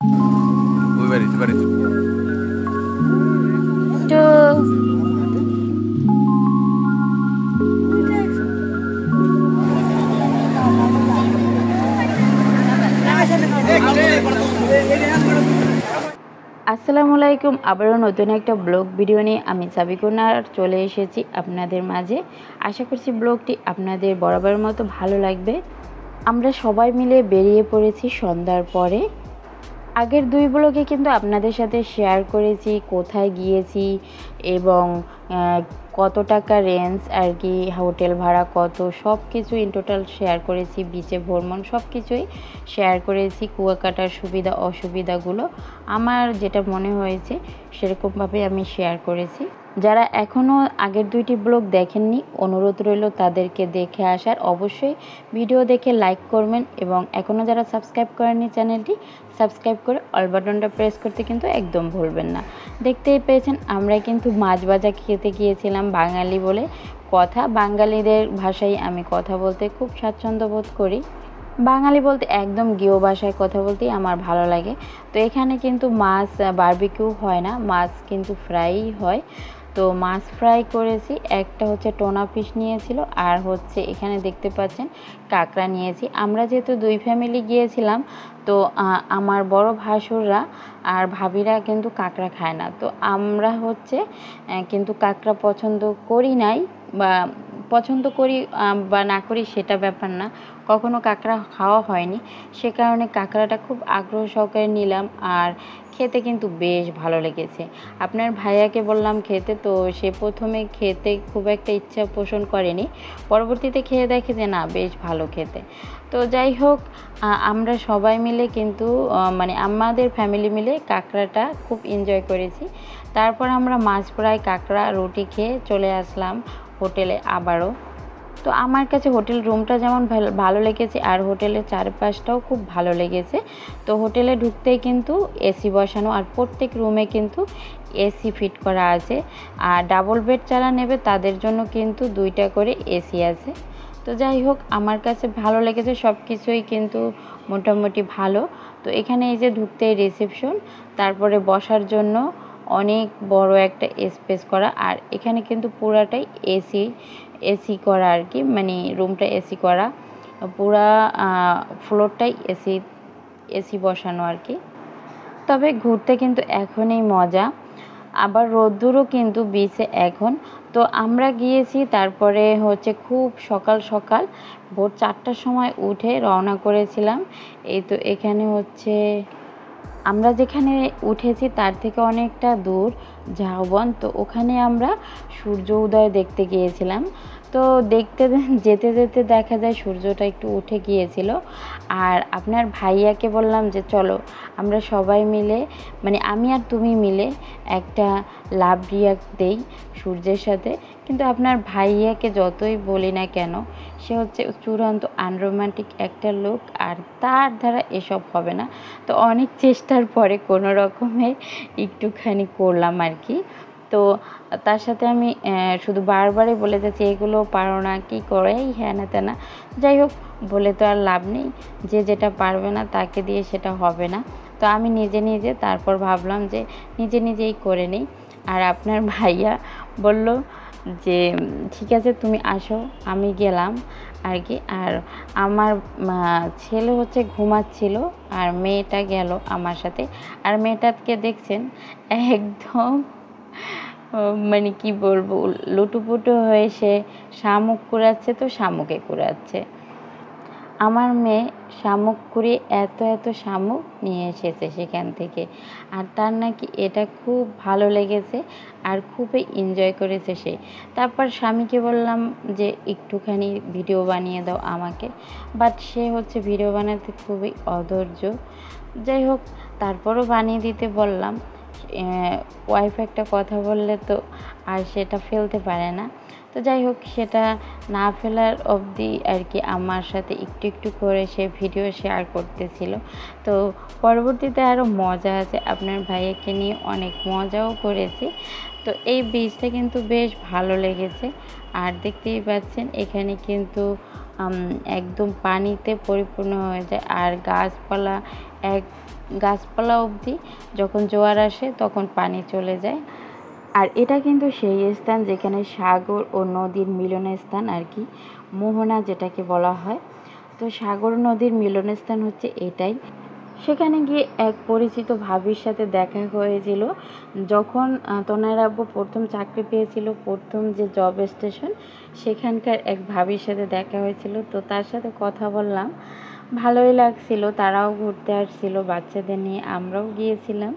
ওই বাড়িতে বাড়িতে তো আসসালামু আলাইকুম, আবারও নতুন একটা ব্লগ ভিডিও নিয়ে আমি সাবিকুনার চলে এসেছি আপনাদের মাঝে। আশা করছি ব্লগটি আপনাদের বরাবরের মতো ভালো লাগবে। আমরা সবাই মিলে বেরিয়ে পড়েছি সন্ধ্যার পরে। আগের দুই ব্লগে কিন্তু আপনাদের সাথে শেয়ার করেছি কোথায় গিয়েছি এবং কত টাকা রেঞ্জ আর কি, হোটেল ভাড়া কত, সব কিছু ইন টোটাল শেয়ার করেছি। বিচে ভ্রমণ সব কিছুই শেয়ার করেছি, কুয়াকাটার সুবিধা অসুবিধাগুলো আমার যেটা মনে হয়েছে সেরকমভাবে আমি শেয়ার করেছি। যারা এখনও আগের দুইটি ব্লগ দেখেননি, অনুরোধ রইল তাদেরকে দেখে আসার। অবশ্যই ভিডিও দেখে লাইক করবেন এবং এখনও যারা সাবস্ক্রাইব করেননি চ্যানেলটি সাবস্ক্রাইব করে অল বাটনটা প্রেস করতে কিন্তু একদম ভুলবেন না। দেখতেই পেয়েছেন আমরা কিন্তু মাছ ভাজা খেতে গিয়েছিলাম। বাঙালি বলে কথা, বাঙালিদের ভাষায় আমি কথা বলতে খুব স্বাচ্ছন্দ্য বোধ করি। বাঙালি বলতে একদম গেও ভাষায় কথা বলতেই আমার ভালো লাগে। তো এখানে কিন্তু মাছ বারবিকিউ হয় না, মাছ কিন্তু ফ্রাই হয়। তো মাছ ফ্রাই করেছি, একটা হচ্ছে টোনা ফিশ নিয়েছিল আর হচ্ছে এখানে দেখতে পাচ্ছেন কাঁকড়া নিয়েছি। আমরা যেহেতু দুই ফ্যামিলি গিয়েছিলাম, তো আমার বড় ভাসুররা আর ভাবিরা কিন্তু কাঁকড়া খায় না। তো আমরা হচ্ছে কিন্তু কাঁকড়া পছন্দ করি নাই, বা পছন্দ করি বা না করি সেটা ব্যাপার না, কখনো কাঁকড়া খাওয়া হয়নি, সে কারণে কাঁকড়াটা খুব আগ্রহ সহকারে নিলাম। আর খেতে কিন্তু বেশ ভালো লেগেছে। আপনার ভাইয়াকে বললাম খেতে, তো সে প্রথমে খেতে খুব একটা ইচ্ছা পোষণ করেনি, পরবর্তীতে খেয়ে দেখে যে না বেশ ভালো খেতে। তো যাই হোক, আমরা সবাই মিলে কিন্তু মানে আমাদের ফ্যামিলি মিলে কাঁকড়াটা খুব এনজয় করেছি। তারপর আমরা মাছ ফ্রাই, কাঁকড়া, রুটি খেয়ে চলে আসলাম হোটেলে আবারও। তো আমার কাছে হোটেল রুমটা যেমন ভালো লেগেছে আর হোটেলের চারপাশটাও খুব ভালো লেগেছে। তো হোটেলে ঢুকতেই কিন্তু এসি বসানো, আর প্রত্যেক রুমে কিন্তু এসি ফিট করা আছে। আর ডাবল বেড যারা নেবে তাদের জন্য কিন্তু 2টা করে এসি আছে। তো যাই হোক, আমার কাছে ভালো লেগেছে, সব কিছুই কিন্তু মোটামুটি ভালো। তো এখানে এই যে ঢুকতেই রিসেপশন, তারপরে বসার জন্য অনেক বড় একটা স্পেস করা, আর এখানে কিন্তু পুরাটাই এসি করা আর কি, মানে রুমটা এসি করা, পুরা ফ্লোরটাই এসি বসানো আর কি। তবে ঘুরতে কিন্তু এখনই মজা, আবার রোদ্দুরও কিন্তু বিচে এখন। তো আমরা গিয়েছি, তারপরে হচ্ছে খুব সকাল সকাল ভোর 4টার সময় উঠে রওনা করেছিলাম। এই তো এখানে হচ্ছে আমরা যেখানে উঠেছি তার থেকে অনেকটা দূর ঝাউবন, তো ওখানে আমরা সূর্য উদয় দেখতে গিয়েছিলাম। তো দেখতে যেতে যেতে দেখা যায় সূর্যটা একটু উঠে গিয়েছিল। আর আপনার ভাইয়াকে বললাম যে চলো আমরা সবাই মিলে, মানে আমি আর তুমি মিলে একটা লাভ রিয়াক্ট দেই সূর্যের সাথে। কিন্তু আপনার ভাইয়াকে যতই বলি না কেন, সে হচ্ছে চূড়ান্ত আনরোমান্টিক একটা লোক, আর তার দ্বারা এসব হবে না। তো অনেক চেষ্টার পরে কোনো রকমে একটুখানি করলাম আর কি। তো তার সাথে আমি শুধু বারবারই বলে যাচ্ছি এগুলো পারো না, কী করে এই হ্যাঁ না তেনা। যাই হোক, বলে তো আর লাভ নেই, যে যেটা পারবে না তাকে দিয়ে সেটা হবে না। তো আমি নিজে নিজে তারপর ভাবলাম যে নিজে নিজেই করে নিই। আর আপনার ভাইয়া বলল যে ঠিক আছে তুমি আসো, আমি গেলাম আর কি। আর আমার ছেলে হচ্ছে ঘুমাচ্ছিল আর মেয়েটা গেল আমার সাথে। আর মেয়েটাকে দেখছেন একদম মানে কি বলবো, লুটুপুটু হয়ে সে শামুক কুড়াচ্ছে, তো শামুকে কুড়াচ্ছে। আমার মেয়ে শামুক কুড়িয়ে এত এত শামুক নিয়ে এসেছে সেখান থেকে, আর তার নাকি এটা খুব ভালো লেগেছে আর খুবই এনজয় করেছে সে। তারপর স্বামীকে বললাম যে একটুখানি ভিডিও বানিয়ে দাও আমাকে, বাট সে হচ্ছে ভিডিও বানাতে খুবই অধৈর্য। যাই হোক, তারপরও বানিয়ে দিতে বললাম। ওয়াইফ একটা কথা বললে তো আর সেটা ফেলতে পারে না। তো যাই হোক, সেটা না ফেলার অবধি আর কি আমার সাথে একটু একটু করে সে ভিডিও শেয়ার করতেছিল। তো পরবর্তীতে আরও মজা আছে, আপনার ভাইয়াকে নিয়ে অনেক মজাও করেছি। তো এই বীজটা কিন্তু বেশ ভালো লেগেছে। আর দেখতেই পাচ্ছেন এখানে কিন্তু একদম পানিতে পরিপূর্ণ হয়ে যায়, আর গাছপালা এক গাছপালা অবধি যখন জোয়ার আসে তখন পানি চলে যায়। আর এটা কিন্তু সেই স্থান যেখানে সাগর ও নদীর মিলনস্থান আর কি, মোহনা যেটাকে বলা হয়। তো সাগর নদীর মিলনস্থান হচ্ছে এটাই। সেখানে গিয়ে এক পরিচিত ভাবির সাথে দেখা হয়েছিল যখন তনয়ের আব্বু প্রথম চাকরি পেয়েছিল, প্রথম যে জব স্টেশন সেখানকার এক ভাবির সাথে দেখা হয়েছিল। তো তার সাথে কথা বললাম, ভালোই লাগছিল। তারাও ঘুরতে আসছিল বাচ্চাদের নিয়ে, আমরাও গিয়েছিলাম।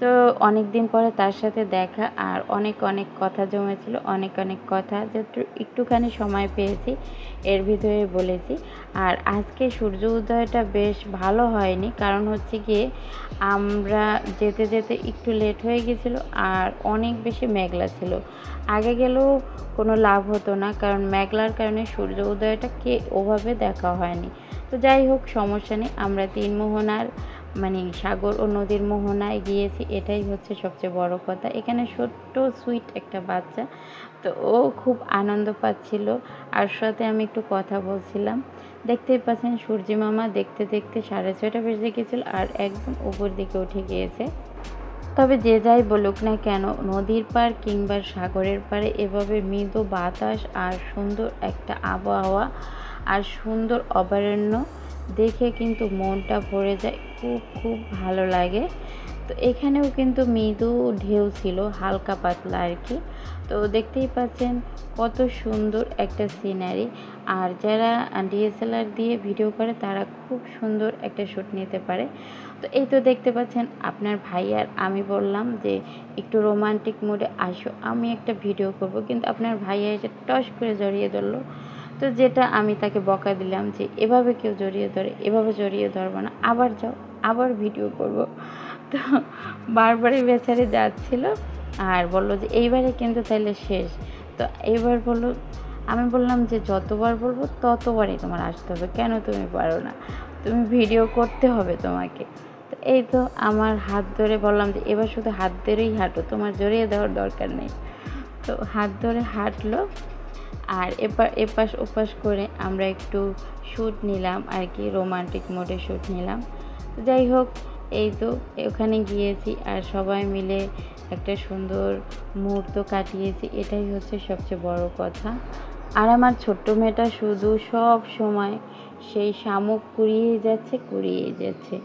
তো অনেক দিন পরে তার সাথে দেখা, আর অনেক অনেক কথা জমেছিল, অনেক অনেক কথা যত একটুখানি সময় পেয়েছি এর ভিতরে বলেছি। আর আজকে সূর্য উদয়টা বেশ ভালো হয়নি, কারণ হচ্ছে গিয়ে আমরা যেতে যেতে একটু লেট হয়ে গেছিলো আর অনেক বেশি মেঘলা ছিল। আগে গেলেও কোনো লাভ হতো না, কারণ মেঘলার কারণে সূর্য উদয়টাকে ওভাবে দেখা হয়নি। তো যাই হোক, সমস্যা নেই। আমরা তিন মোহনার মানে সাগর ও নদীর মোহনায় গিয়েছি, এটাই হচ্ছে সবচেয়ে বড় কথা। এখানে ছোট্ট সুইট একটা বাচ্চা, তো ও খুব আনন্দ পাচ্ছিল, আর সাথে আমি একটু কথা বলছিলাম। দেখতেই পাচ্ছেন সূর্যি মামা দেখতে দেখতে 6:30 বেজে গেছিল আর একদম উপর দিকে উঠে গিয়েছে। তবে যে যাই বলুক না কেন, নদীর পাড় কিংবা সাগরের পাড়ে এভাবে মৃদু বাতাস আর সুন্দর একটা আবহাওয়া আর সুন্দর অভয়ারণ্য দেখে কিন্তু মনটা ভরে যায়, খুব খুব ভালো লাগে। তো এখানেও কিন্তু মৃদু ঢেউ ছিল, হালকা পাতলা আর কি। তো দেখতেই পাচ্ছেন কত সুন্দর একটা সিনারি। আর যারা ডিএসএলআর দিয়ে ভিডিও করে তারা খুব সুন্দর একটা শ্যুট নিতে পারে। তো এই তো দেখতে পাচ্ছেন আপনার ভাই আর আমি বললাম যে একটু রোমান্টিক মোডে আসো, আমি একটা ভিডিও করব, কিন্তু আপনার ভাইয়া এসে টস করে জড়িয়ে ধরলো। তো যেটা আমি তাকে বকা দিলাম যে এভাবে কেউ জড়িয়ে ধরে, এভাবে জড়িয়ে ধরবো না, আবার যাও, আবার ভিডিও করব। তো বারবারই বেচারে যাচ্ছিল আর বললো যে এইবারে কিন্তু তাইলে শেষ। তো এইবার বললো, আমি বললাম যে যতবার বলবো ততবারই তোমার আসতে হবে, কেন তুমি পারো না, তুমি ভিডিও করতে হবে তোমাকে। তো এই তো আমার হাত ধরে বললাম যে এবার শুধু হাত ধরেই হাঁটো, তোমার জড়িয়ে দেওয়ার দরকার নেই। তো হাত ধরে হাঁটলো, আর এপাশ ওপাশ করে আমরা একটু শ্যুট নিলাম আর কি, রোমান্টিক মোডে শ্যুট নিলাম। তো যাই হোক, এই তো ওখানে গিয়েছি আর সবাই মিলে একটা সুন্দর মুহূর্ত কাটিয়েছি, এটাই হচ্ছে সবচেয়ে বড় কথা। আর আমার ছোট্ট মেয়েটা শুধু সব সময় সেই শামুক কুড়িয়ে যাচ্ছে কুড়িয়ে যাচ্ছে,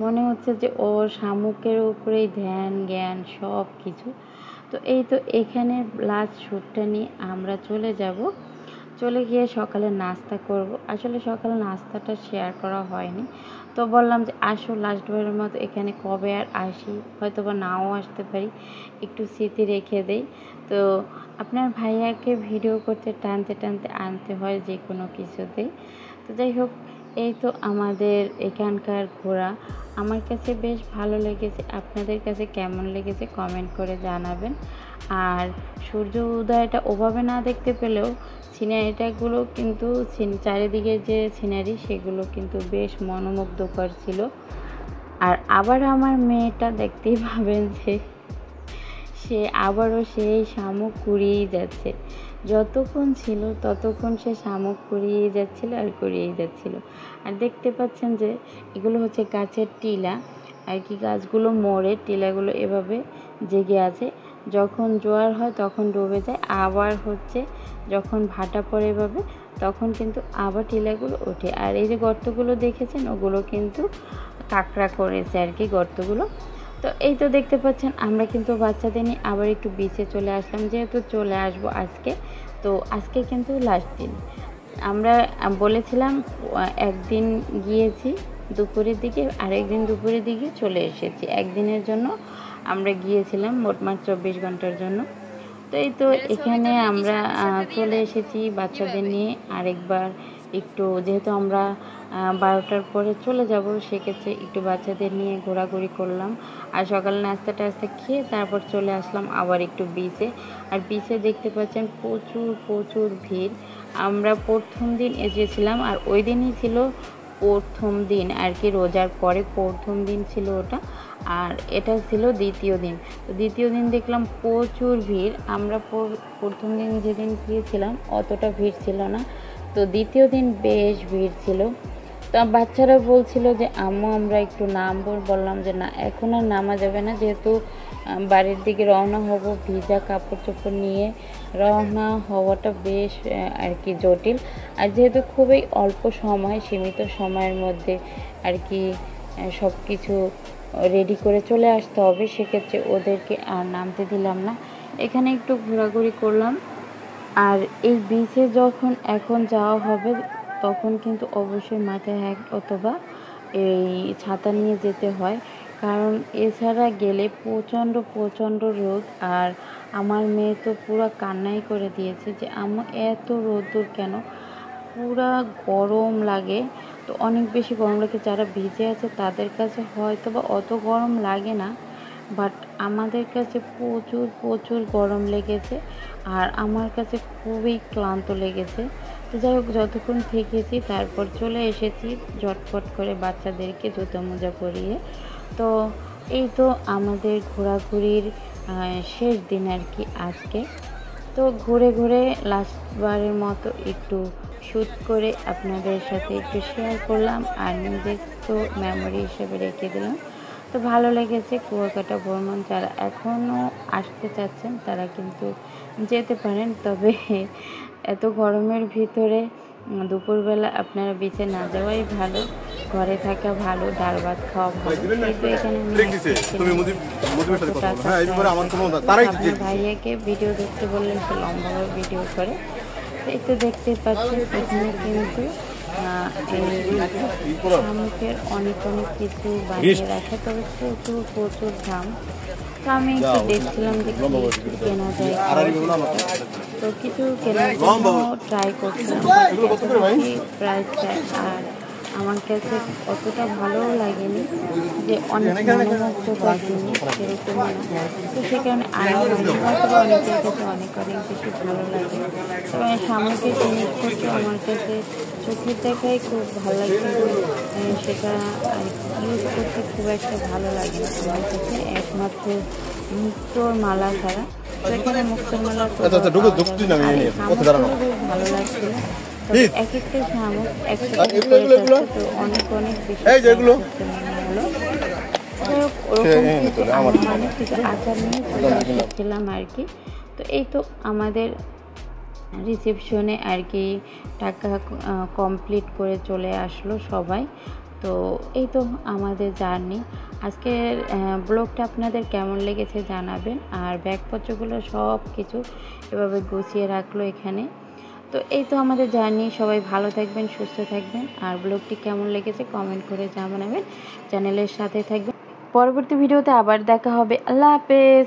মনে হচ্ছে যে ওর শামুকের উপরেই ধ্যান জ্ঞান সব কিছু। তো এই তো এখানে লাস্ট শ্যুটটা নিয়ে আমরা চলে যাব, চলে গিয়ে সকালে নাস্তা করব। আসলে সকালে নাস্তাটা শেয়ার করা হয়নি, তো বললাম যে আসো লাস্টবারের মতো এখানে কবে আর আসি, হয়তো বা নাও আসতে পারি, একটু স্মৃতি রেখে দেই। তো আপনার ভাইয়াকে ভিডিও করতে টানতে টানতে আনতে হয় যে কোনো কিছুতেই। তো যাই হোক, এই তো আমাদের এখানকার ঘোরা আমার কাছে বেশ ভালো লেগেছে, আপনাদের কাছে কেমন লেগেছে কমেন্ট করে জানাবেন। আর সূর্য উদয়টা ওভাবে না দেখতে পেলেও সিনারিটাগুলো কিন্তু চারিদিকে যে সিনারি সেগুলো কিন্তু বেশ মনোমুগ্ধকর ছিল। আর আবার আমার মেয়েটা দেখতেই পাবেন যে সে আবারও সেই শামুক কুড়িয়েই যাচ্ছে, যতক্ষণ ছিল ততক্ষণ সে শামুক কুড়িয়েই যাচ্ছিল আর কুড়িয়েই যাচ্ছিল। আর দেখতে পাচ্ছেন যে এগুলো হচ্ছে গাছের টিলা আর কি, গাছগুলো মরে টিলাগুলো এভাবে জেগে আছে, যখন জোয়ার হয় তখন ডুবে যায়, আবার হচ্ছে যখন ভাটা পড়ে এভাবে তখন কিন্তু আবার টিলাগুলো ওঠে। আর এই যে গর্তগুলো দেখেছেন ওগুলো কিন্তু কাঁকড়া করেছে আর কি গর্তগুলো। তো এই তো দেখতে পাচ্ছেন আমরা কিন্তু বাচ্চাদের নিয়ে আবার একটু বিচে চলে আসলাম, যেহেতু চলে আসবো আজকে। তো আজকে কিন্তু লাস্ট দিন, আমরা বলেছিলাম একদিন গিয়েছি দুপুরের দিকে, আরেকদিন দুপুরের দিকে চলে এসেছি, একদিনের জন্য আমরা গিয়েছিলাম, মোটমাট 24 ঘন্টার জন্য। তো এই তো এখানে আমরা চলে এসেছি বাচ্চাদের নিয়ে আরেকবার একটু, যেহেতু আমরা 12টার পরে চলে যাব, সেক্ষেত্রে একটু বাচ্চাদের নিয়ে ঘোরাঘুরি করলাম। আর সকালে নাস্তা টাস্তা খেয়ে তারপর চলে আসলাম আবার একটু বিচে। আর বিচে দেখতে পাচ্ছেন প্রচুর প্রচুর ভিড়। আমরা প্রথম দিন এসেছিলাম আর ওই দিনই ছিল প্রথম দিন আর কি, রোজার পরে প্রথম দিন ছিল ওটা, আর এটা ছিল দ্বিতীয় দিন। তো দ্বিতীয় দিন দেখলাম প্রচুর ভিড়। আমরা প্রথম দিন যেদিন গিয়েছিলাম অতটা ভিড় ছিল না, তো দ্বিতীয় দিন বেশ ভিড় ছিল। তো তা বাচ্চারা বলছিল যে আম্মু আমরা একটু নামবো, বললাম যে না এখন আর নামা যাবে না, যেহেতু বাড়ির দিকে রওনা হব, ভিজা কাপড় চোপড় নিয়ে রওনা হওয়াটা বেশ আর কি জটিল। আর যেহেতু খুবই অল্প সময়, সীমিত সময়ের মধ্যে আর কি সব কিছু রেডি করে চলে আসতে হবে, সেক্ষেত্রে ওদেরকে আর নামতে দিলাম না। এখানে একটু ঘোরাঘুরি করলাম। আর এই বিচে যখন এখন যাওয়া হবে তখন কিন্তু অবশ্যই মাথায় হ্যাট অথবা এই ছাতা নিয়ে যেতে হয়, কারণ এছাড়া গেলে প্রচণ্ড প্রচণ্ড রোদ। আর আমার মেয়ে তো পুরো কান্নাই করে দিয়েছে যে আম্মু এত রোদ্দুর কেন, পুরা গরম লাগে। তো অনেক বেশি গরম লাগে, যারা ভিজে আছে তাদের কাছে হয়তো বা অত গরম লাগে না, বাট আমাদের কাছে প্রচুর প্রচুর গরম লেগেছে। আর আমার কাছে খুবই ক্লান্ত লেগেছে। তো যাই হোক, যতক্ষণ থেকেছি তারপর চলে এসেছি ঝটফট করে বাচ্চাদেরকে জুতো মোজা পরিয়ে। তো এই তো আমাদের ঘোরাঘুরির শেষ দিন আর কি আজকে। তো ঘুরে ঘুরে লাস্টবারের মতো একটু শ্যুট করে আপনাদের সাথে একটু শেয়ার করলাম, আর নিজের তো মেমোরি হিসেবে রেখে দিলাম। তো ভালো লেগেছে। কুয়াকাটা ভ্রমণ যারা এখনও আসতে চাচ্ছেন তারা কিন্তু যেতে পারেন, তবে এত গরমের ভিতরে দুপুরবেলা আপনারা বিচে না যাওয়াই ভালো, ঘরে থাকা ভালো, ডাল ভাত খাওয়া ভালো। কিন্তু এখানে আপনার ভাইয়াকে ভিডিও দেখতে বললেন, সে লম্বাভাবে ভিডিও করে। এই তো দেখতে পাচ্ছেন এখানে কিন্তু শামুকের অনেক অনেক কিছু বানিয়ে রাখে, তবে প্রচুর প্রচুর দাম। তো আমি একটু দেখছিলাম যে কি কেনা যায়, তো কিছু কেনার জন্য ট্রাই করছিলাম, প্রাইসটা আর আমার কাছে অতটা ভালোও লাগেনি, যে অনেক মনোমুগ্ধকর জিনিস সেরকম না। তো সে কারণে হয়তো অনেকের কাছে অনেক অনেক বেশি ভালো লাগে। তবে সামগ্রিক জিনিসপত্র আমার কাছে চোখের দেখাই খুব ভালো লাগে, কিন্তু সেটা ইউজ করতে খুব একটা ভালো লাগে না আমার কাছে, একমাত্র মুক্তোর মালা ছাড়া। তো এখানে মুক্তোর মালা ভালো লাগছিল। এক একটা শামুক একসাথে অনেক অনেক বেশি হলো। মানে কিছু আচার নিয়ে চলে এসেছিলাম আর কি। তো এই তো আমাদের রিসেপশনে আর কি টাকা কমপ্লিট করে চলে আসলো সবাই। তো এই তো আমাদের জার্নি। আজকের ব্লগটা আপনাদের কেমন লেগেছে জানাবেন। আর ব্যাগপত্রগুলো সব কিছু এভাবে গুছিয়ে রাখলো এখানে। তো এই তো আমাদের জার্নি। সবাই ভালো থাকবেন, সুস্থ থাকবেন। আর ব্লগটি কেমন লেগেছে কমেন্ট করে জানাবেন, চ্যানেলের সাথে থাকবেন। পরবর্তী ভিডিওতে আবার দেখা হবে। আল্লাহ হাফেজ।